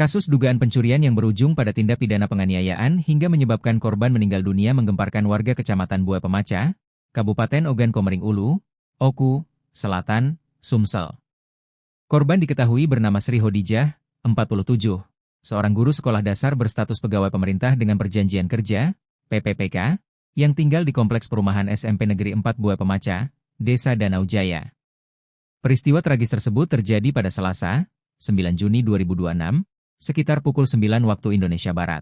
Kasus dugaan pencurian yang berujung pada tindak pidana penganiayaan hingga menyebabkan korban meninggal dunia menggemparkan warga Kecamatan Buah Pemaca, Kabupaten Ogan Komering Ulu, Oku, Selatan, Sumsel. Korban diketahui bernama Sri Hodijah, 47, seorang guru sekolah dasar berstatus pegawai pemerintah dengan perjanjian kerja, PPPK, yang tinggal di Kompleks Perumahan SMP Negeri 4 Buah Pemaca, Desa Danau Jaya. Peristiwa tragis tersebut terjadi pada Selasa, 9 Juni 2026, sekitar pukul 9 waktu Indonesia Barat.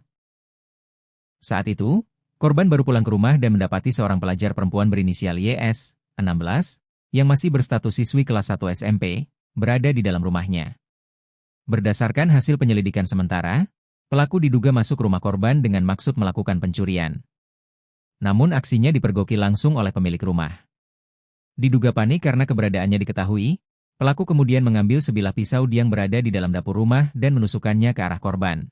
Saat itu, korban baru pulang ke rumah dan mendapati seorang pelajar perempuan berinisial YS, 16, yang masih berstatus siswi kelas 1 SMP, berada di dalam rumahnya. Berdasarkan hasil penyelidikan sementara, pelaku diduga masuk rumah korban dengan maksud melakukan pencurian. Namun aksinya dipergoki langsung oleh pemilik rumah. Diduga panik karena keberadaannya diketahui, pelaku kemudian mengambil sebilah pisau yang berada di dalam dapur rumah dan menusukkannya ke arah korban.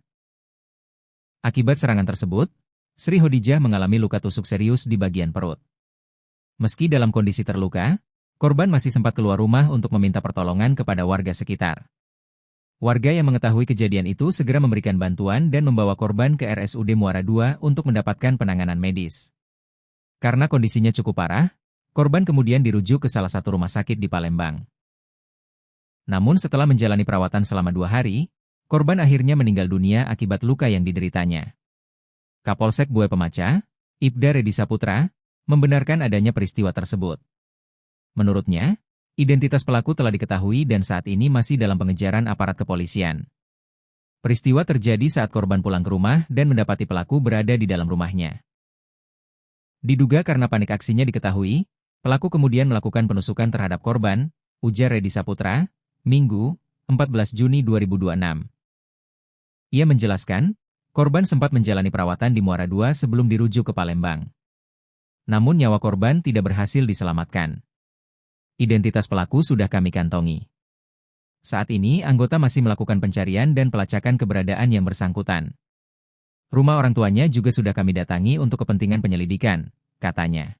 Akibat serangan tersebut, Sri Hodijah mengalami luka tusuk serius di bagian perut. Meski dalam kondisi terluka, korban masih sempat keluar rumah untuk meminta pertolongan kepada warga sekitar. Warga yang mengetahui kejadian itu segera memberikan bantuan dan membawa korban ke RSUD Muara II untuk mendapatkan penanganan medis. Karena kondisinya cukup parah, korban kemudian dirujuk ke salah satu rumah sakit di Palembang. Namun setelah menjalani perawatan selama 2 hari, korban akhirnya meninggal dunia akibat luka yang dideritanya. Kapolsek Buah Pemaca, Ibda Redi Saputra, membenarkan adanya peristiwa tersebut. Menurutnya, identitas pelaku telah diketahui dan saat ini masih dalam pengejaran aparat kepolisian. Peristiwa terjadi saat korban pulang ke rumah dan mendapati pelaku berada di dalam rumahnya. Diduga karena panik aksinya diketahui, pelaku kemudian melakukan penusukan terhadap korban, ujar Redi Saputra, Minggu, 14 Juni 2026. Ia menjelaskan, korban sempat menjalani perawatan di Muara II sebelum dirujuk ke Palembang. Namun nyawa korban tidak berhasil diselamatkan. Identitas pelaku sudah kami kantongi. Saat ini anggota masih melakukan pencarian dan pelacakan keberadaan yang bersangkutan. Rumah orang tuanya juga sudah kami datangi untuk kepentingan penyelidikan, katanya.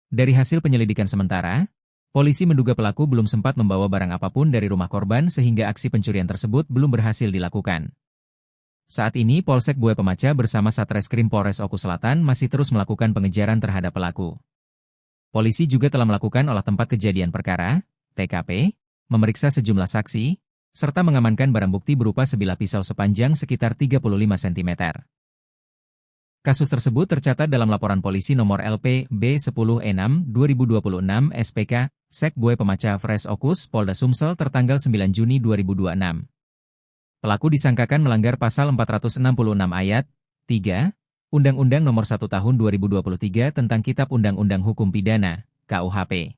Dari hasil penyelidikan sementara, polisi menduga pelaku belum sempat membawa barang apapun dari rumah korban sehingga aksi pencurian tersebut belum berhasil dilakukan. Saat ini Polsek Buah Pemaca bersama Satreskrim Polres Oku Selatan masih terus melakukan pengejaran terhadap pelaku. Polisi juga telah melakukan olah tempat kejadian perkara, TKP, memeriksa sejumlah saksi, serta mengamankan barang bukti berupa sebilah pisau sepanjang sekitar 35 cm. Kasus tersebut tercatat dalam laporan polisi nomor LP B10E6 2026 SPK, Sek Buah Pemaca Fresh Okus Polda Sumsel tertanggal 9 Juni 2026. Pelaku disangkakan melanggar pasal 466 ayat 3, Undang-Undang nomor 1 tahun 2023 tentang Kitab Undang-Undang Hukum Pidana, KUHP.